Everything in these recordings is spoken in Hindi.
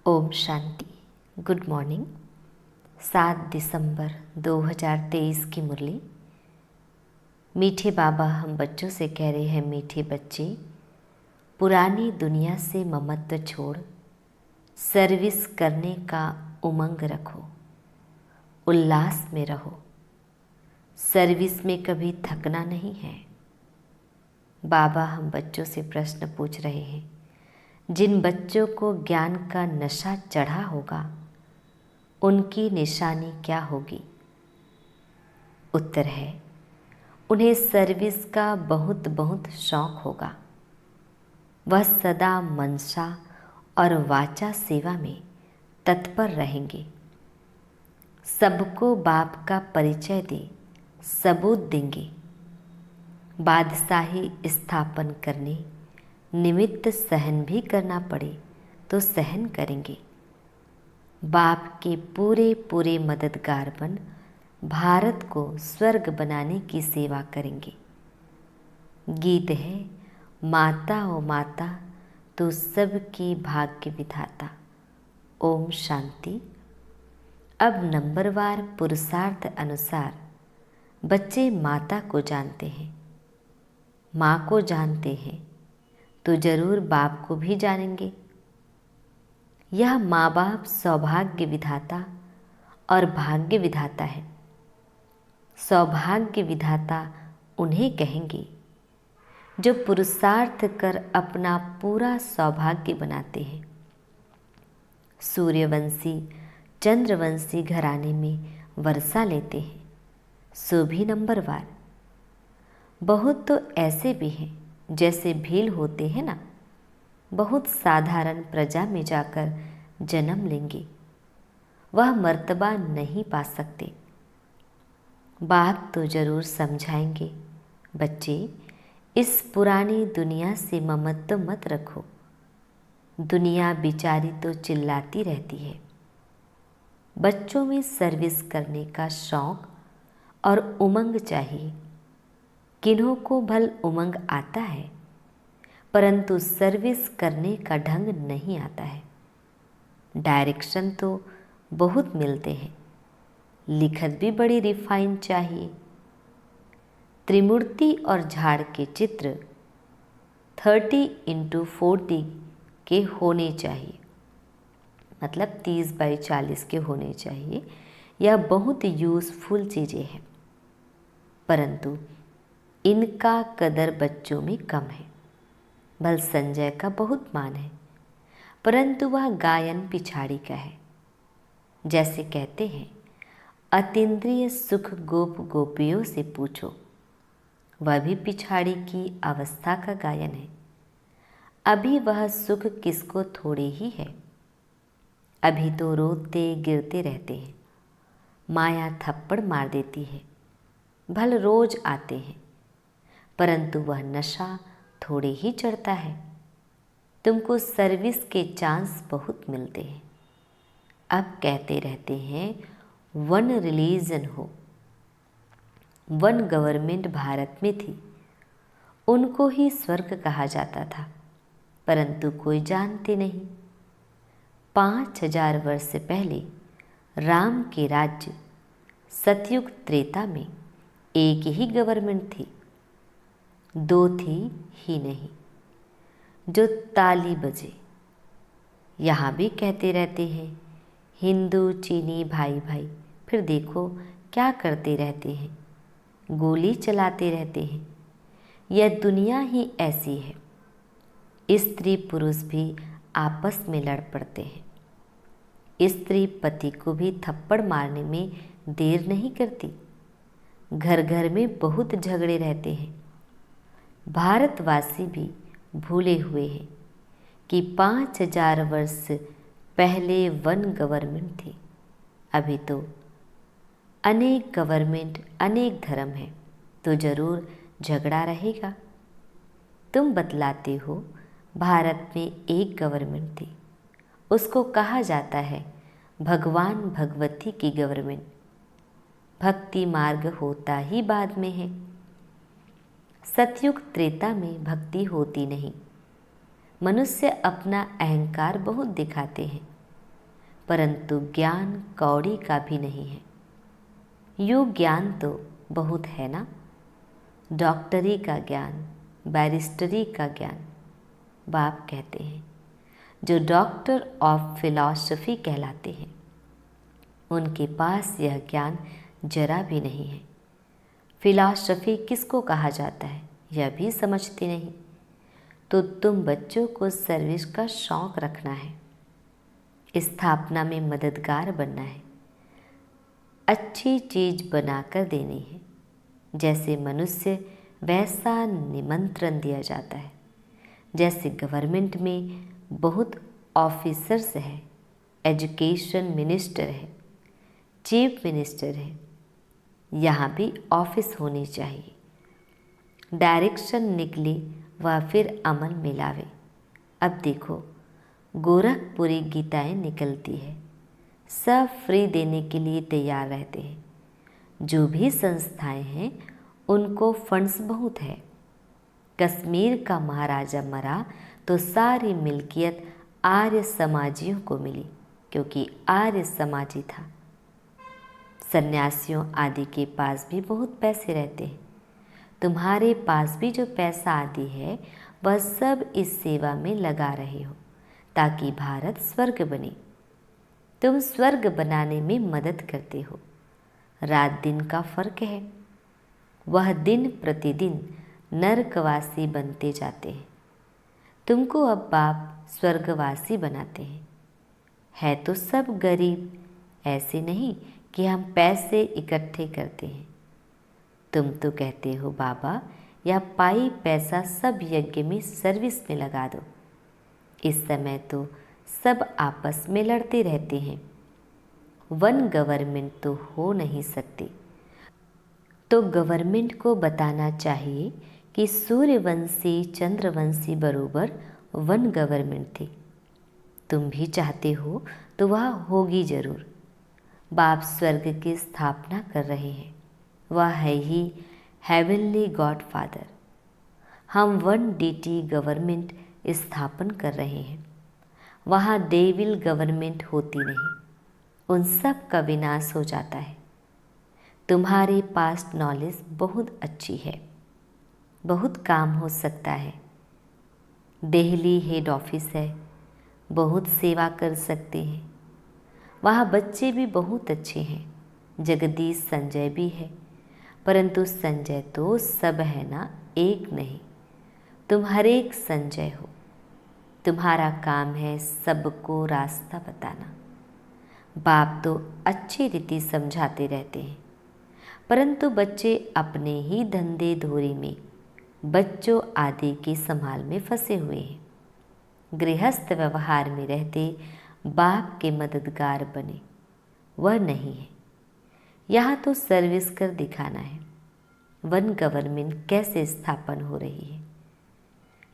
ओम शांति। Good morning. 7 दिसंबर 2023 की मुरली। मीठे बाबा हम बच्चों से कह रहे हैं, मीठे बच्चे, पुरानी दुनिया से ममत्व छोड़ सर्विस करने का उमंग रखो, उल्लास में रहो। सर्विस में कभी थकना नहीं है। बाबा हम बच्चों से प्रश्न पूछ रहे हैं, जिन बच्चों को ज्ञान का नशा चढ़ा होगा उनकी निशानी क्या होगी? उत्तर है, उन्हें सर्विस का बहुत बहुत शौक होगा। वह सदा मनसा और वाचा सेवा में तत्पर रहेंगे। सबको बाप का परिचय दे सबूत देंगे। बादशाही स्थापन करने निमित्त सहन भी करना पड़े तो सहन करेंगे। बाप के पूरे पूरे मददगार बन भारत को स्वर्ग बनाने की सेवा करेंगे। गीत है, माता ओ माता तू सबकी भाग्य विधाता। ओम शांति। अब नंबरवार पुरुषार्थ अनुसार बच्चे माता को जानते हैं, माँ को जानते हैं तो जरूर बाप को भी जानेंगे। यह माँ बाप सौभाग्य विधाता और भाग्य विधाता है। सौभाग्य विधाता उन्हें कहेंगे जो पुरुषार्थ कर अपना पूरा सौभाग्य बनाते हैं। सूर्यवंशी चंद्रवंशी घराने में वर्षा लेते हैं, सो भी नंबरवार। बहुत तो ऐसे भी हैं जैसे भील होते हैं ना, बहुत साधारण प्रजा में जाकर जन्म लेंगे, वह मर्तबा नहीं पा सकते। बाप तो जरूर समझाएंगे, बच्चे इस पुरानी दुनिया से ममत्व मत रखो। दुनिया बेचारी तो चिल्लाती रहती है। बच्चों में सर्विस करने का शौक और उमंग चाहिए। किन्हों को भल उमंग आता है, परंतु सर्विस करने का ढंग नहीं आता है। डायरेक्शन तो बहुत मिलते हैं, लिखत भी बड़ी रिफाइन चाहिए। त्रिमूर्ति और झाड़ के चित्र 30x40 के होने चाहिए, मतलब 30x40 के होने चाहिए। यह बहुत यूज़फुल चीज़ें हैं, परंतु इनका कदर बच्चों में कम है। भल संजय का बहुत मान है, परंतु वह गायन पिछाड़ी का है। जैसे कहते हैं, अतीन्द्रिय सुख गोप गोपियों से पूछो, वह भी पिछाड़ी की अवस्था का गायन है। अभी वह सुख किसको थोड़े ही है। अभी तो रोते गिरते रहते हैं, माया थप्पड़ मार देती है। भल रोज आते हैं, परंतु वह नशा थोड़े ही चढ़ता है। तुमको सर्विस के चांस बहुत मिलते हैं। अब कहते रहते हैं, वन रिलीजन हो, वन गवर्नमेंट भारत में थी, उनको ही स्वर्ग कहा जाता था, परंतु कोई जानते नहीं। 5000 वर्ष पहले राम के राज्य सतयुग त्रेता में एक ही गवर्नमेंट थी, दो थी ही नहीं। जो ताली बजे, यहाँ भी कहते रहते हैं हिंदू चीनी भाई भाई, फिर देखो क्या करते रहते हैं, गोली चलाते रहते हैं। यह दुनिया ही ऐसी है। स्त्री पुरुष भी आपस में लड़ पड़ते हैं। स्त्री पति को भी थप्पड़ मारने में देर नहीं करती। घर घर में बहुत झगड़े रहते हैं। भारतवासी भी भूले हुए हैं कि 5000 वर्ष पहले वन गवर्नमेंट थी। अभी तो अनेक गवर्नमेंट, अनेक धर्म है, तो जरूर झगड़ा रहेगा। तुम बतलाते हो भारत में एक गवर्नमेंट थी, उसको कहा जाता है भगवान भगवती की गवर्नमेंट। भक्ति मार्ग होता ही बाद में है। सतयुग त्रेता में भक्ति होती नहीं। मनुष्य अपना अहंकार बहुत दिखाते हैं। परंतु ज्ञान कौड़ी का भी नहीं है। यूँ ज्ञान तो बहुत है ना, डॉक्टरी का ज्ञान, बैरिस्टरी का ज्ञान। बाप कहते हैं जो डॉक्टर ऑफ फिलॉसफी कहलाते हैं उनके पास यह ज्ञान जरा भी नहीं है। फिलॉसफी किसको कहा जाता है यह भी समझते नहीं। तो तुम बच्चों को सर्विस का शौक़ रखना है, स्थापना में मददगार बनना है, अच्छी चीज़ बनाकर देनी है। जैसे मनुष्य वैसा निमंत्रण दिया जाता है। जैसे गवर्नमेंट में बहुत ऑफिसर्स हैं, एजुकेशन मिनिस्टर है, चीफ मिनिस्टर है, यहाँ भी ऑफिस होनी चाहिए। डायरेक्शन निकले वह फिर अमल में लावे। अब देखो गोरखपुरी गीताएं निकलती है, सब फ्री देने के लिए तैयार रहते हैं। जो भी संस्थाएं हैं उनको फंड्स बहुत है। कश्मीर का महाराजा मरा तो सारी मिल्कियत आर्य समाजियों को मिली क्योंकि आर्य समाजी था। सन्यासियों आदि के पास भी बहुत पैसे रहते हैं। तुम्हारे पास भी जो पैसा आदि है वह सब इस सेवा में लगा रहे हो ताकि भारत स्वर्ग बने। तुम स्वर्ग बनाने में मदद करते हो। रात दिन का फर्क है। वह दिन प्रतिदिन नरकवासी बनते जाते हैं। तुमको अब बाप स्वर्गवासी बनाते हैं। है तो सब गरीब, ऐसे नहीं कि हम पैसे इकट्ठे करते हैं। तुम तो कहते हो बाबा यह पाई पैसा सब यज्ञ में सर्विस में लगा दो। इस समय तो सब आपस में लड़ते रहते हैं। वन गवर्नमेंट तो हो नहीं सकती। तो गवर्नमेंट को बताना चाहिए कि सूर्यवंशी चंद्रवंशी बरोबर वन गवर्नमेंट थी। तुम भी चाहते हो तो वह होगी जरूर। बाप स्वर्ग की स्थापना कर रहे हैं। वह है ही हेवनली गॉड फादर। हम वन डीटी गवर्नमेंट स्थापन कर रहे हैं। वहाँ डेविल गवर्नमेंट होती नहीं, उन सब का विनाश हो जाता है। तुम्हारे पास नॉलेज बहुत अच्छी है, बहुत काम हो सकता है। दिल्ली हेड ऑफिस है, बहुत सेवा कर सकते हैं। वहाँ बच्चे भी बहुत अच्छे हैं। जगदीश संजय भी है, परंतु संजय तो सब है ना, एक नहीं। तुम हर एक संजय हो। तुम्हारा काम है सबको रास्ता बताना। बाप तो अच्छी रीति समझाते रहते हैं, परंतु बच्चे अपने ही धंधे धोरी में बच्चों आदि के संभाल में फंसे हुए हैं। गृहस्थ व्यवहार में रहते बाप के मददगार बने, वह नहीं है। यहाँ तो सर्विस कर दिखाना है। वन गवर्नमेंट कैसे स्थापन हो रही है।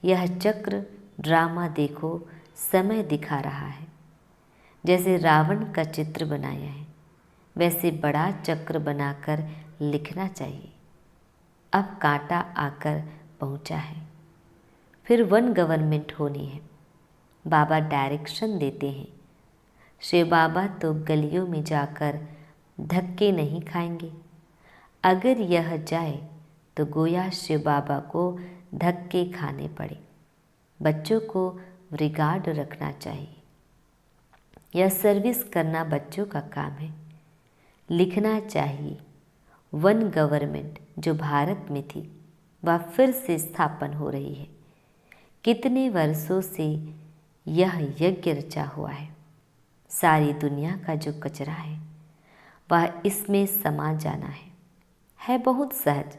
यह चक्र ड्रामा देखो, समय दिखा रहा है। जैसे रावण का चित्र बनाया है वैसे बड़ा चक्र बनाकर लिखना चाहिए। अब कांटा आकर पहुंचा है, फिर वन गवर्नमेंट होनी है। बाबा डायरेक्शन देते हैं। शिव बाबा तो गलियों में जाकर धक्के नहीं खाएंगे। अगर यह जाए तो गोया शिव बाबा को धक्के खाने पड़े। बच्चों को रिगार्ड रखना चाहिए। यह सर्विस करना बच्चों का काम है। लिखना चाहिए वन गवर्नमेंट जो भारत में थी वह फिर से स्थापन हो रही है। कितने वर्षों से यह यज्ञ रचा हुआ है। सारी दुनिया का जो कचरा है वह इसमें समा जाना है बहुत सहज,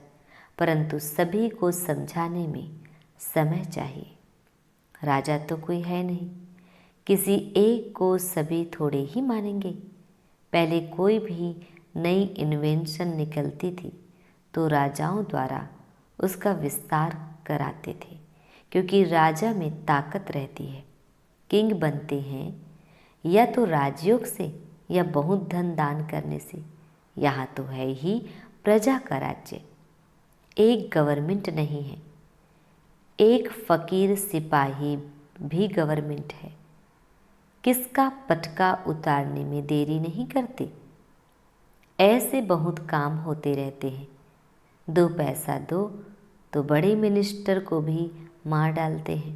परंतु सभी को समझाने में समय चाहिए। राजा तो कोई है नहीं, किसी एक को सभी थोड़े ही मानेंगे। पहले कोई भी नई इन्वेंशन निकलती थी तो राजाओं द्वारा उसका विस्तार कराते थे, क्योंकि राजा में ताकत रहती है। किंग बनते हैं या तो राजयोग से या बहुत धन दान करने से। यहाँ तो है ही प्रजा का राज्य, एक गवर्नमेंट नहीं है। एक फकीर सिपाही भी गवर्नमेंट है। किसका पटका उतारने में देरी नहीं करते। ऐसे बहुत काम होते रहते हैं। 2 पैसा दो तो बड़े मिनिस्टर को भी मार डालते हैं।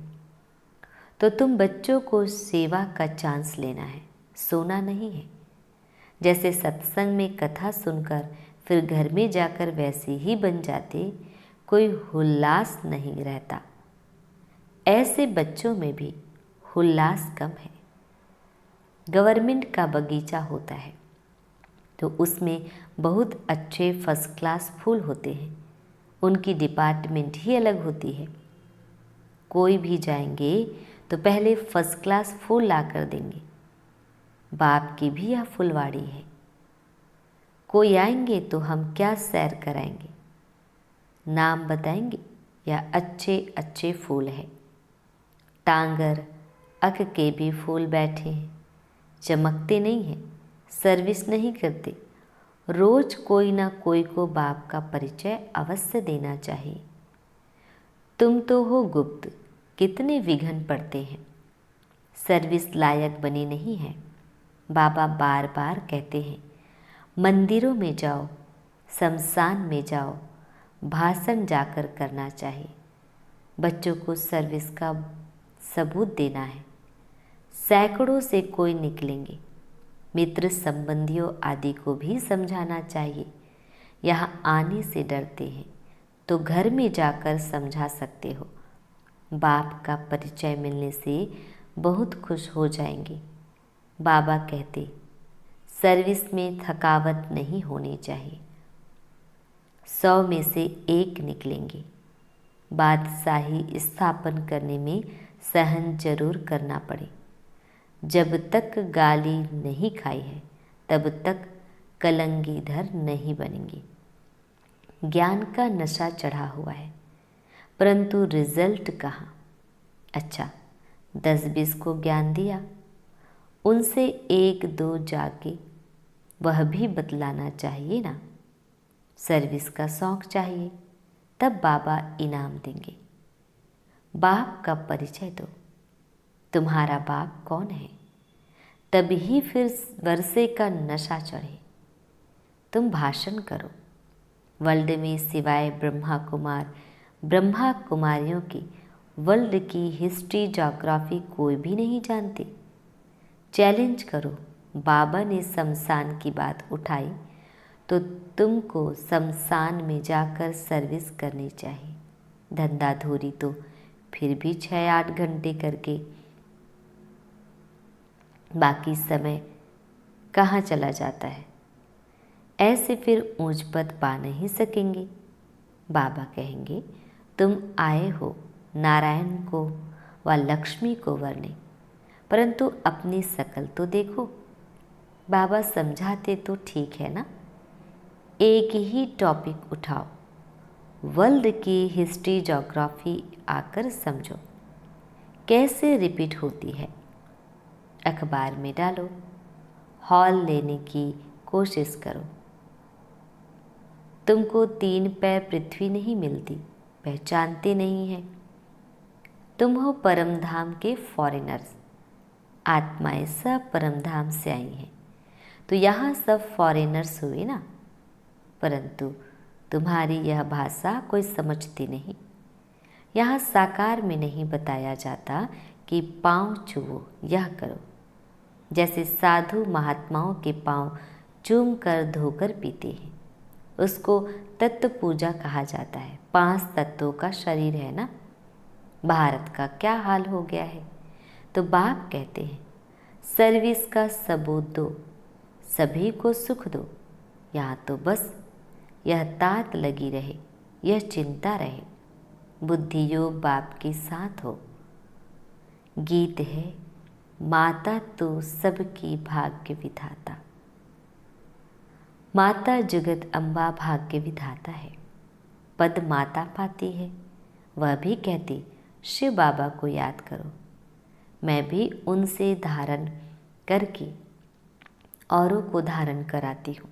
तो तुम बच्चों को सेवा का चांस लेना है, सोना नहीं है। जैसे सत्संग में कथा सुनकर फिर घर में जाकर वैसे ही बन जाते, कोई उल्लास नहीं रहता। ऐसे बच्चों में भी उल्लास कम है। गवर्नमेंट का बगीचा होता है तो उसमें बहुत अच्छे फर्स्ट क्लास फूल होते हैं। उनकी डिपार्टमेंट ही अलग होती है। कोई भी जाएंगे तो पहले फर्स्ट क्लास फूल ला कर देंगे। बाप की भी यह फुलवाड़ी है। कोई आएंगे तो हम क्या सैर कराएंगे, नाम बताएंगे या अच्छे अच्छे फूल हैं। टांगर अक के भी फूल बैठे हैं, चमकते नहीं हैं, सर्विस नहीं करते। रोज कोई ना कोई को बाप का परिचय अवश्य देना चाहिए। तुम तो हो गुप्त, कितने विघ्न पड़ते हैं, सर्विस लायक बने नहीं हैं। बाबा बार बार कहते हैं, मंदिरों में जाओ, शमशान में जाओ, भाषण जाकर करना चाहिए। बच्चों को सर्विस का सबूत देना है। सैकड़ों से कोई निकलेंगे। मित्र संबंधियों आदि को भी समझाना चाहिए। यहाँ आने से डरते हैं तो घर में जाकर समझा सकते हो। बाप का परिचय मिलने से बहुत खुश हो जाएंगे। बाबा कहते, सर्विस में थकावट नहीं होनी चाहिए। 100 में से 1 निकलेंगे। बादशाही स्थापन करने में सहन जरूर करना पड़े। जब तक गाली नहीं खाई है तब तक कलंगीधर नहीं बनेंगे। ज्ञान का नशा चढ़ा हुआ है परंतु रिजल्ट कहाँ। अच्छा, 10-20 को ज्ञान दिया, उनसे 1-2 जाके वह भी बतलाना चाहिए ना। सर्विस का शौक चाहिए, तब बाबा इनाम देंगे। बाप का परिचय दो, तुम्हारा बाप कौन है, तभी फिर वर्षे का नशा चढ़े। तुम भाषण करो। वर्ल्ड में सिवाय ब्रह्मा कुमारियों की वर्ल्ड की हिस्ट्री ज्योग्राफी कोई भी नहीं जानते। चैलेंज करो। बाबा ने शमशान की बात उठाई तो तुमको शमशान में जाकर सर्विस करनी चाहिए। धंधाधूरी तो फिर भी 6-8 घंटे करके बाकी समय कहाँ चला जाता है। ऐसे फिर ऊंच पद पा नहीं सकेंगे। बाबा कहेंगे, तुम आए हो नारायण को व लक्ष्मी को वरने, परंतु अपनी शकल तो देखो। बाबा समझाते तो ठीक है ना। एक ही टॉपिक उठाओ, वर्ल्ड की हिस्ट्री ज्योग्राफी आकर समझो कैसे रिपीट होती है। अखबार में डालो, हॉल लेने की कोशिश करो। तुमको 3 पैर पृथ्वी नहीं मिलती, पहचानते नहीं हैं। तुम हो परमधाम के फॉरेनर्स। आत्माएं सब परमधाम से आई हैं, तो यहाँ सब फॉरेनर्स हुए ना। परंतु तुम्हारी यह भाषा कोई समझती नहीं। यहाँ साकार में नहीं बताया जाता कि पाँव छुओ, यह करो। जैसे साधु महात्माओं के पाँव चूम कर धोकर पीते हैं, उसको तत्व पूजा कहा जाता है। 5 तत्वों का शरीर है ना। भारत का क्या हाल हो गया है। तो बाप कहते हैं, सर्विस का सबूत दो, सभी को सुख दो। यहाँ तो बस यह तात लगी रहे, यह चिंता रहे, बुद्धि योग बाप के साथ हो। गीत है, माता तो सबकी भाग्य विधाता। माता जगत अम्बा भाग्य विधाता है। पद माता पाती है। वह भी कहती, शिव बाबा को याद करो। मैं भी उनसे धारण करके औरों को धारण कराती हूँ,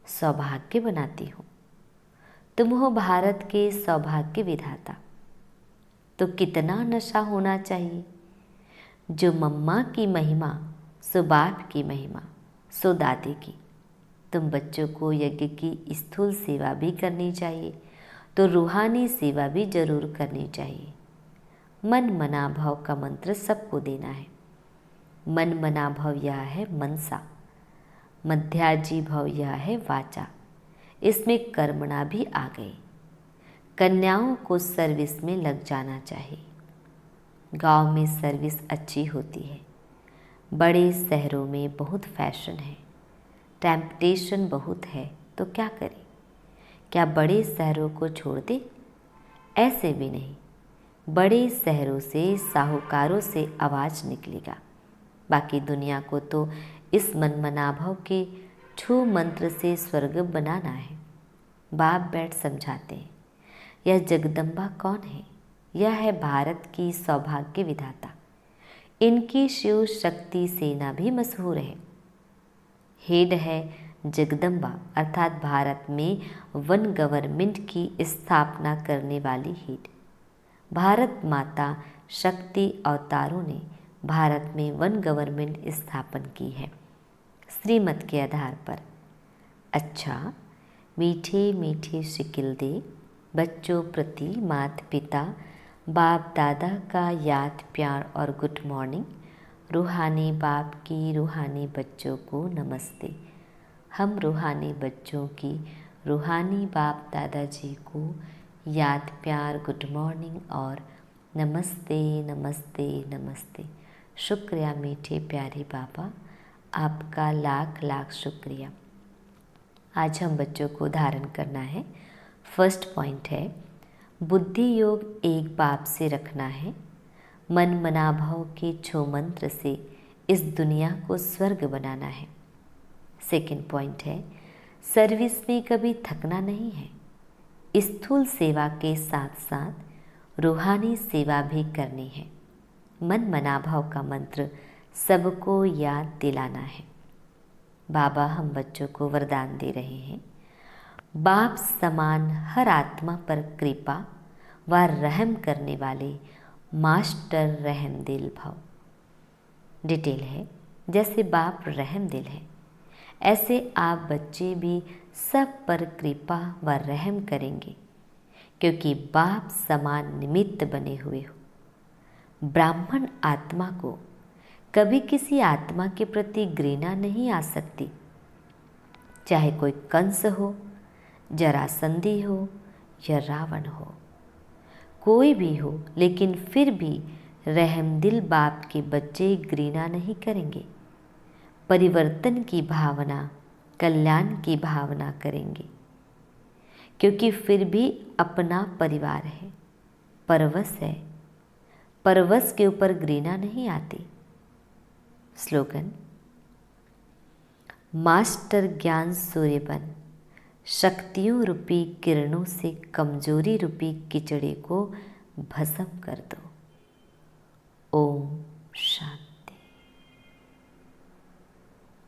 सौभाग्य बनाती हूँ। तुम हो भारत के सौभाग्य विधाता। तो कितना नशा होना चाहिए। जो मम्मा की महिमा सो बाप की महिमा सो दादी की। तुम बच्चों को यज्ञ की स्थूल सेवा भी करनी चाहिए तो रूहानी सेवा भी जरूर करनी चाहिए। मन मना भव का मंत्र सबको देना है। मन मना भव यह है मनसा, मध्याजी भव यह है वाचा। इसमें कर्मणा भी आ गई। कन्याओं को सर्विस में लग जाना चाहिए। गांव में सर्विस अच्छी होती है, बड़े शहरों में बहुत फैशन है, टेम्पटेशन बहुत है, तो क्या करें? क्या बड़े शहरों को छोड़ दे? ऐसे भी नहीं। बड़े शहरों से साहूकारों से आवाज़ निकलेगा। बाकी दुनिया को तो इस मनमनाभव के छू मंत्र से स्वर्ग बनाना है। बाप बैठ समझाते हैं। यह जगदम्बा कौन है? यह है भारत की सौभाग्य विधाता। इनकी शिव शक्ति सेना भी मशहूर है। हेड है जगदम्बा, अर्थात भारत में वन गवर्नमेंट की स्थापना करने वाली हेड। भारत माता शक्ति अवतारों ने भारत में वन गवर्नमेंट स्थापन की है श्रीमत के आधार पर। अच्छा, मीठे मीठे शिकिल दे बच्चों प्रति माता पिता बाप दादा का याद प्यार और गुड मॉर्निंग। रूहानी बाप की रूहानी बच्चों को नमस्ते। हम रूहानी बच्चों की रूहानी बाप दादाजी को याद प्यार गुड मॉर्निंग और नमस्ते नमस्ते नमस्ते। शुक्रिया मीठे प्यारे बाबा, आपका लाख लाख शुक्रिया। आज हम बच्चों को धारण करना है। फर्स्ट पॉइंट है बुद्धि योग एक बाप से रखना है। मन मनाभव के छो मंत्र से इस दुनिया को स्वर्ग बनाना है। सेकंड पॉइंट है सर्विस में कभी थकना नहीं है। स्थूल सेवा के साथ साथ रूहानी सेवा भी करनी है। मन मनाभव का मंत्र सबको याद दिलाना है। बाबा हम बच्चों को वरदान दे रहे हैं। बाप समान हर आत्मा पर कृपा व रहम करने वाले मास्टर रहमदिल भव। डिटेल है जैसे बाप रहमदिल है, ऐसे आप बच्चे भी सब पर कृपा व रहम करेंगे, क्योंकि बाप समान निमित्त बने हुए हो। ब्राह्मण आत्मा को कभी किसी आत्मा के प्रति घृणा नहीं आ सकती, चाहे कोई कंस हो, जरासंधी हो या रावण हो, कोई भी हो, लेकिन फिर भी रहमदिल बाप के बच्चे घृणा नहीं करेंगे। परिवर्तन की भावना, कल्याण की भावना करेंगे, क्योंकि फिर भी अपना परिवार है, परवश है। परवश के ऊपर घृणा नहीं आती। स्लोगन मास्टर ज्ञान सूर्य बन, शक्तियों रूपी किरणों से कमजोरी रूपी किचड़े को भस्म कर दो। ओम शांति।